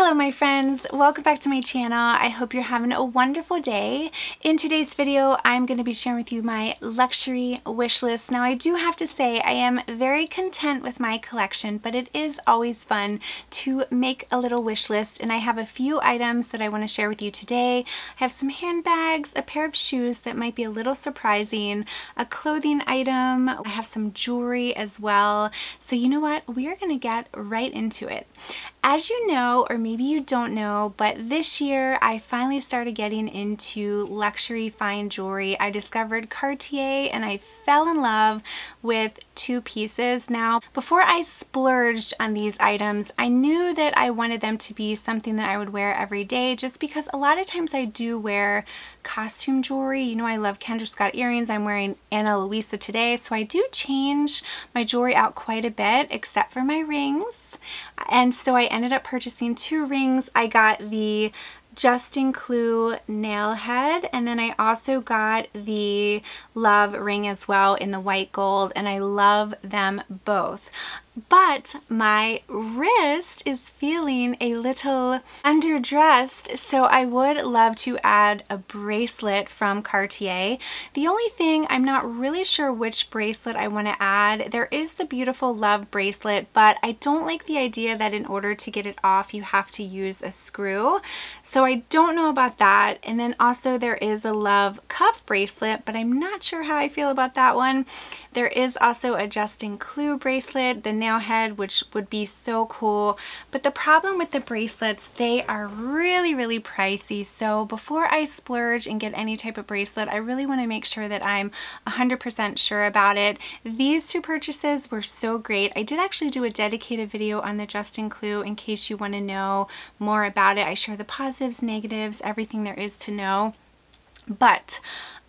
Hello my friends, welcome back to my channel. I hope you're having a wonderful day. In today's video, I'm going to be sharing with you my luxury wish list. Now I do have to say I am very content with my collection, but it is always fun to make a little wish list, and I have a few items that I want to share with you today. I have some handbags, a pair of shoes that might be a little surprising, a clothing item, I have some jewelry as well. So you know what? We are going to get right into it. As you know, or maybe you don't know, but this year I finally started getting into luxury fine jewelry. I discovered Cartier and I fell in love with two pieces. Now, before I splurged on these items, I knew that I wanted them to be something that I would wear every day, just because a lot of times I do wear costume jewelry. You know, I love Kendra Scott earrings. I'm wearing Ana Luisa today, so I do change my jewelry out quite a bit, except for my rings. And so I ended up purchasing two rings. I got the Justin Clue nail head, and then I also got the Love ring as well in the white gold, and I love them both. But my wrist is feeling a little underdressed, so I would love to add a bracelet from Cartier. The only thing, I'm not really sure which bracelet I want to add. There is the beautiful Love bracelet, but I don't like the idea that in order to get it off you have to use a screw. So I don't know about that. And then also there is a Love cuff bracelet, but I'm not sure how I feel about that one. There is also a Justin Clue bracelet, the nail head, which would be so cool. But the problem with the bracelets, they are really pricey. So before I splurge and get any type of bracelet, I really want to make sure that I'm 100% sure about it. These two purchases were so great. I did actually do a dedicated video on the Justin Clue in case you want to know more about it. I share the positives, negatives, everything there is to know. But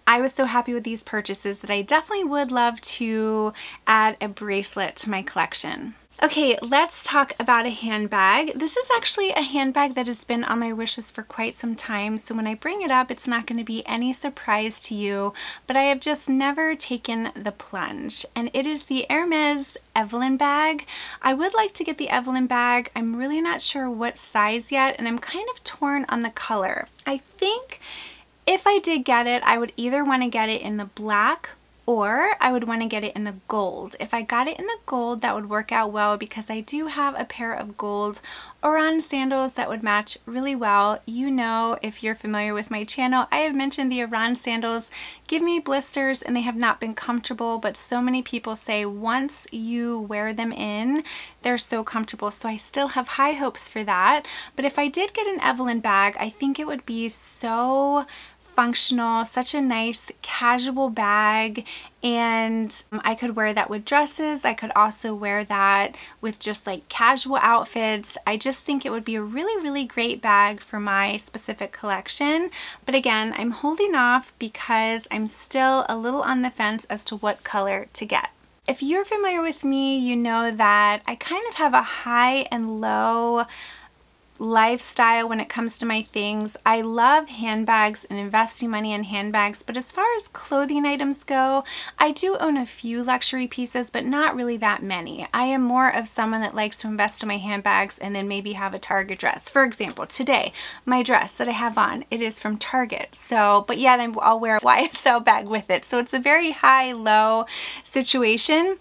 I was so happy with these purchases that I definitely would love to add a bracelet to my collection. Okay, let's talk about a handbag. This is actually a handbag that has been on my wish list for quite some time, so when I bring it up, it's not going to be any surprise to you, but I have just never taken the plunge, and it is the Hermes Evelyn bag. I would like to get the Evelyn bag. I'm really not sure what size yet, and I'm kind of torn on the color. I think if I did get it, I would either want to get it in the black or I would want to get it in the gold. If I got it in the gold, that would work out well because I do have a pair of gold Oran sandals that would match really well. You know, if you're familiar with my channel, I have mentioned the Oran sandals give me blisters and they have not been comfortable, but so many people say once you wear them in, they're so comfortable. So I still have high hopes for that. But if I did get an Evelyn bag, I think it would be so functional, such a nice casual bag, and I could wear that with dresses. I could also wear that with just like casual outfits. I just think it would be a really great bag for my specific collection. But again, I'm holding off because I'm still a little on the fence as to what color to get. If you're familiar with me, you know that I kind of have a high and low lifestyle when it comes to my things. I love handbags and investing money in handbags, but as far as clothing items go, I do own a few luxury pieces, but not really that many. I am more of someone that likes to invest in my handbags and then maybe have a Target dress. For example, today, my dress that I have on, it is from Target. So, but yet I'll wear a YSL bag with it. So it's a very high-low situation.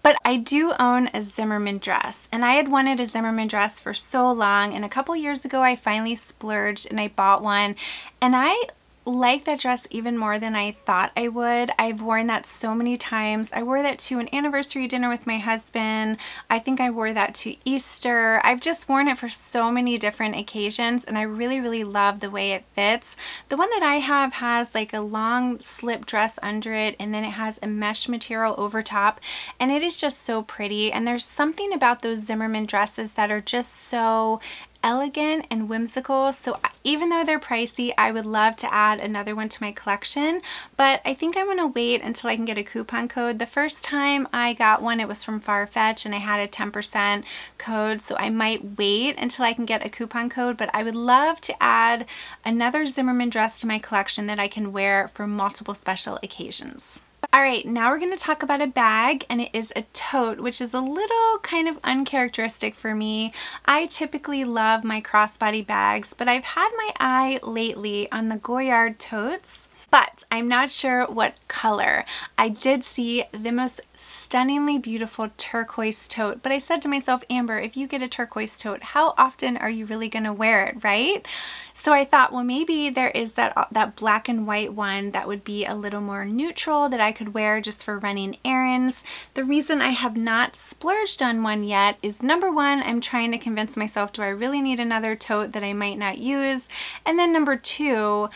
But I do own a Zimmermann dress, and I had wanted a Zimmermann dress for so long, and a couple years ago I finally splurged and I bought one, and I like that dress even more than I thought I would. I've worn that so many times. I wore that to an anniversary dinner with my husband. I think I wore that to Easter. I've just worn it for so many different occasions, and I really love the way it fits. The one that I have has like a long slip dress under it, and then it has a mesh material over top, and it is just so pretty. And there's something about those Zimmermann dresses that are just so elegant and whimsical. So even though they're pricey, I would love to add another one to my collection, but I think I'm gonna wait until I can get a coupon code. The first time I got one, it was from Farfetch and I had a 10% code, so I might wait until I can get a coupon code, but I would love to add another Zimmermann dress to my collection that I can wear for multiple special occasions. Alright, now we're going to talk about a bag, and it is a tote, which is a little kind of uncharacteristic for me. I typically love my crossbody bags, but I've had my eye lately on the Goyard totes, but I'm not sure what color. I did see the most stunningly beautiful turquoise tote, but I said to myself, Amber, if you get a turquoise tote, how often are you really going to wear it, right? So I thought, well, maybe there is that black and white one that would be a little more neutral that I could wear just for running errands. The reason I have not splurged on one yet is, number one, I'm trying to convince myself, do I really need another tote that I might not use? And then number two,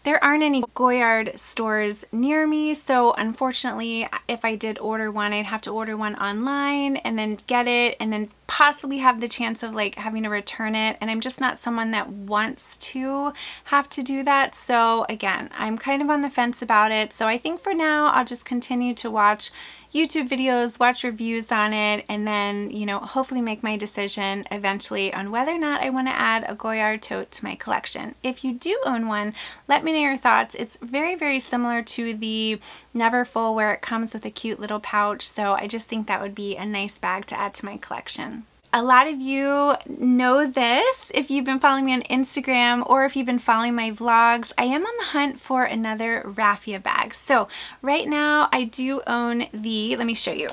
there aren't any Goyard stores near me, so unfortunately, if I did order one, I'd have to order one online and then get it and then possibly have the chance of like having to return it, and I'm just not someone that wants to have to do that. So again, I'm kind of on the fence about it. So I think for now I'll just continue to watch YouTube videos, watch reviews on it, and then, you know, hopefully make my decision eventually on whether or not I want to add a Goyard tote to my collection. If you do own one, let me know your thoughts. It's very, very similar to the Never Full, where it comes with a cute little pouch, so I just think that would be a nice bag to add to my collection. A lot of you know this if you've been following me on Instagram or if you've been following my vlogs. I am on the hunt for another raffia bag. So right now I do own let me show you.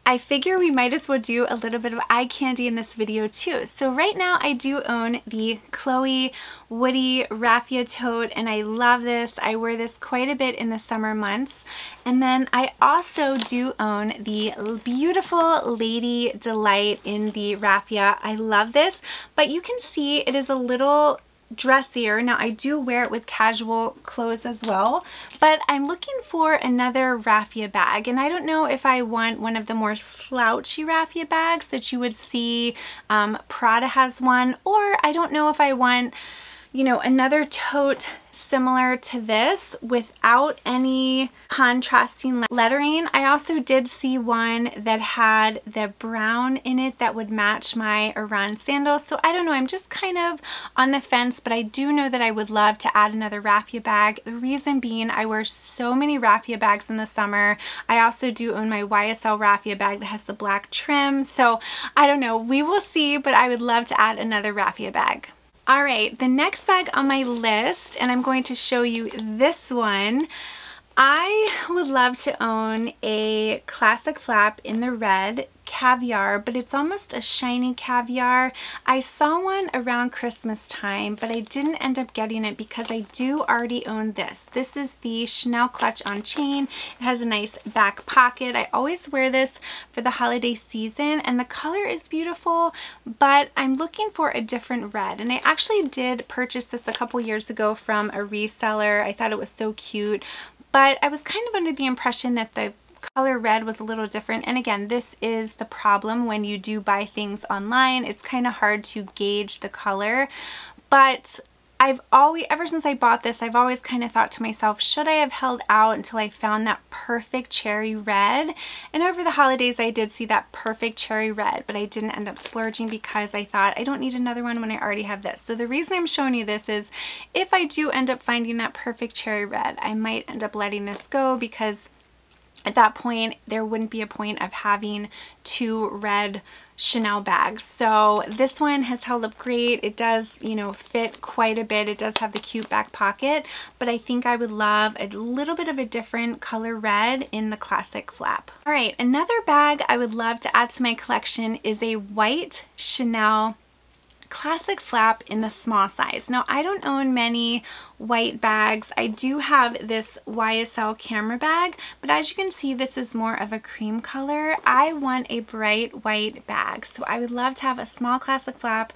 I figure we might as well do a little bit of eye candy in this video too. So right now I do own the Chloe Woody Raffia tote, and I love this. I wear this quite a bit in the summer months. And then I also do own the beautiful Lady Delight in the raffia. I love this, but you can see it is a little dressier. Now I do wear it with casual clothes as well, but I'm looking for another raffia bag, and I don't know if I want one of the more slouchy raffia bags that you would see. Prada has one, or I don't know if I want, you know, another tote similar to this without any contrasting lettering. I also did see one that had the brown in it that would match my Iran sandals. So I don't know, I'm just kind of on the fence, but I do know that I would love to add another raffia bag. The reason being, I wear so many raffia bags in the summer. I also do own my YSL raffia bag that has the black trim. So I don't know, we will see, but I would love to add another raffia bag. Alright, the next bag on my list, and I'm going to show you this one. I would love to own a classic flap in the red caviar, but it's almost a shiny caviar. I saw one around Christmas time, but I didn't end up getting it because I do already own this. This is the Chanel clutch on chain. It has a nice back pocket. I always wear this for the holiday season, and the color is beautiful, but I'm looking for a different red. And I actually did purchase this a couple years ago from a reseller. I thought it was so cute, but I was kind of under the impression that the color red was a little different. And again, this is the problem when you do buy things online. It's kind of hard to gauge the color, but ever since I bought this, I've always kind of thought to myself, should I have held out until I found that perfect cherry red? And over the holidays, I did see that perfect cherry red, but I didn't end up splurging because I thought I don't need another one when I already have this. So the reason I'm showing you this is if I do end up finding that perfect cherry red, I might end up letting this go, because at that point, there wouldn't be a point of having two red Chanel bags. So this one has held up great. It does, you know, fit quite a bit. It does have the cute back pocket, but I think I would love a little bit of a different color red in the classic flap. All right, another bag I would love to add to my collection is a white Chanel classic flap in the small size. Now, I don't own many white bags. I do have this YSL camera bag, but as you can see, this is more of a cream color. I want a bright white bag, so I would love to have a small classic flap,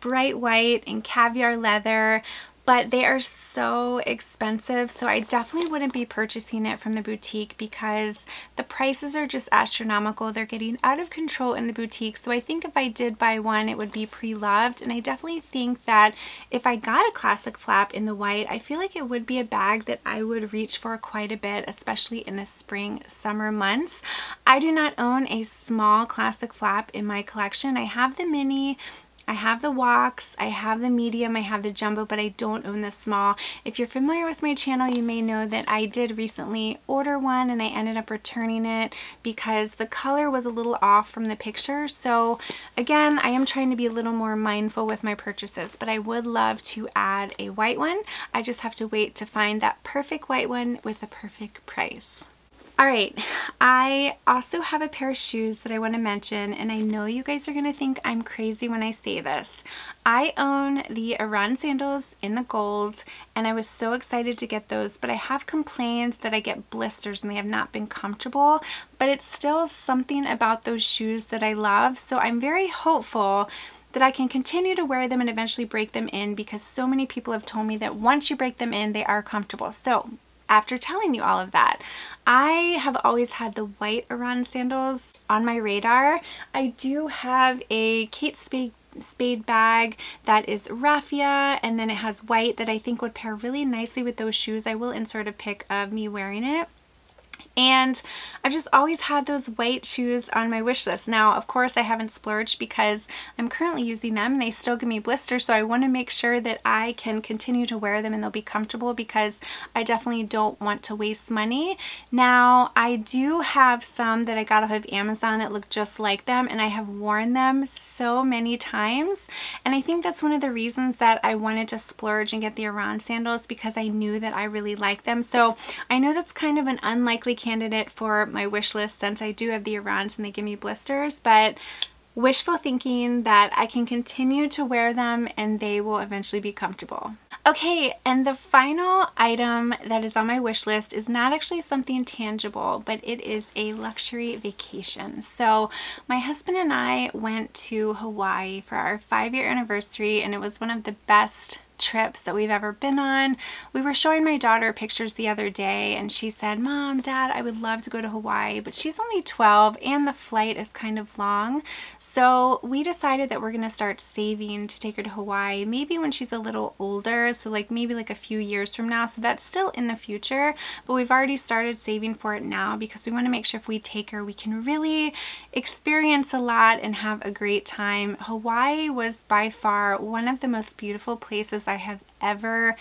bright white and caviar leather, but they are so expensive, so I definitely wouldn't be purchasing it from the boutique because the prices are just astronomical. They're getting out of control in the boutique, so I think if I did buy one, it would be pre-loved. And I definitely think that if I got a classic flap in the white, I feel like it would be a bag that I would reach for quite a bit, especially in the spring, summer months. I do not own a small classic flap in my collection. I have the mini, I have the walks, I have the medium, I have the jumbo, but I don't own the small. If you're familiar with my channel, you may know that I did recently order one and I ended up returning it because the color was a little off from the picture. So again, I am trying to be a little more mindful with my purchases, but I would love to add a white one. I just have to wait to find that perfect white one with a perfect price. Alright, I also have a pair of shoes that I want to mention, and I know you guys are going to think I'm crazy when I say this. I own the Iran sandals in the gold, and I was so excited to get those, but I have complained that I get blisters and they have not been comfortable, but it's still something about those shoes that I love, so I'm very hopeful that I can continue to wear them and eventually break them in, because so many people have told me that once you break them in, they are comfortable. So after telling you all of that, I have always had the white Iran sandals on my radar. I do have a Kate Spade bag that is raffia, and then it has white that I think would pair really nicely with those shoes. I will insert a pic of me wearing it. And I've just always had those white shoes on my wish list. Now, of course, I haven't splurged because I'm currently using them and they still give me blisters, so I want to make sure that I can continue to wear them and they'll be comfortable, because I definitely don't want to waste money. Now, I do have some that I got off of Amazon that look just like them, and I have worn them so many times, and I think that's one of the reasons that I wanted to splurge and get the Iran sandals, because I knew that I really like them. So I know that's kind of an unlikely candidate for my wish list since I do have the Irans and they give me blisters, but wishful thinking that I can continue to wear them and they will eventually be comfortable. Okay, and the final item that is on my wish list is not actually something tangible, but it is a luxury vacation. So my husband and I went to Hawaii for our 5-year anniversary, and it was one of the best trips that we've ever been on. We were showing my daughter pictures the other day and she said, "Mom, Dad, I would love to go to Hawaii," but she's only 12 and the flight is kind of long. So we decided that we're going to start saving to take her to Hawaii maybe when she's a little older, so maybe a few years from now. So that's still in the future, but we've already started saving for it now because we want to make sure if we take her, we can really experience a lot and have a great time. Hawaii was by far one of the most beautiful places I have ever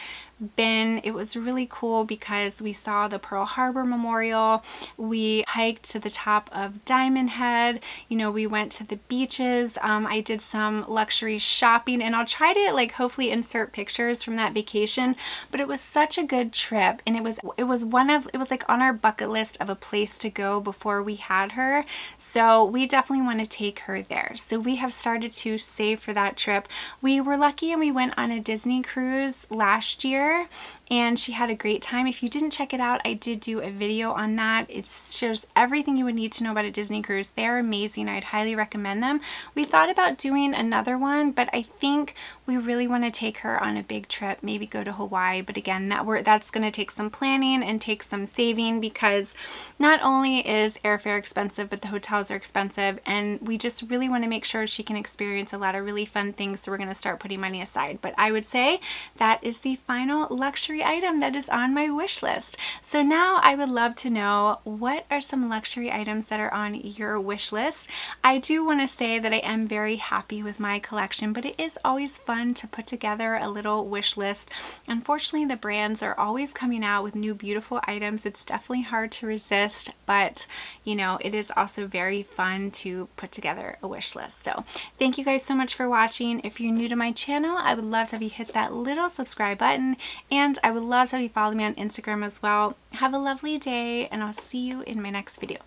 been. It was really cool because we saw the Pearl Harbor Memorial, we hiked to the top of Diamond Head, you know, we went to the beaches, I did some luxury shopping, and I'll try to hopefully insert pictures from that vacation, but it was such a good trip, and it was on our bucket list of a place to go before we had her, so we definitely want to take her there. So we have started to save for that trip. We were lucky and we went on a Disney cruise last year and she had a great time. If you didn't check it out, I did do a video on that. It shows everything you would need to know about a Disney cruise. They're amazing. I'd highly recommend them. We thought about doing another one, but I think we really want to take her on a big trip, maybe go to Hawaii, but again, that's going to take some planning and take some saving, because not only is airfare expensive, but the hotels are expensive, and we just really want to make sure she can experience a lot of really fun things, so we're going to start putting money aside. But I would say that is the final luxury item that is on my wish list. So now I would love to know, what are some luxury items that are on your wish list? I do want to say that I am very happy with my collection, but it is always fun to put together a little wish list. Unfortunately, the brands are always coming out with new beautiful items. It's definitely hard to resist, but you know, it is also very fun to put together a wish list. So thank you guys so much for watching. If you're new to my channel, I would love to have you hit that little subscribe button, and I would love to have you follow me on Instagram as well. Have a lovely day, and I'll see you in my next video.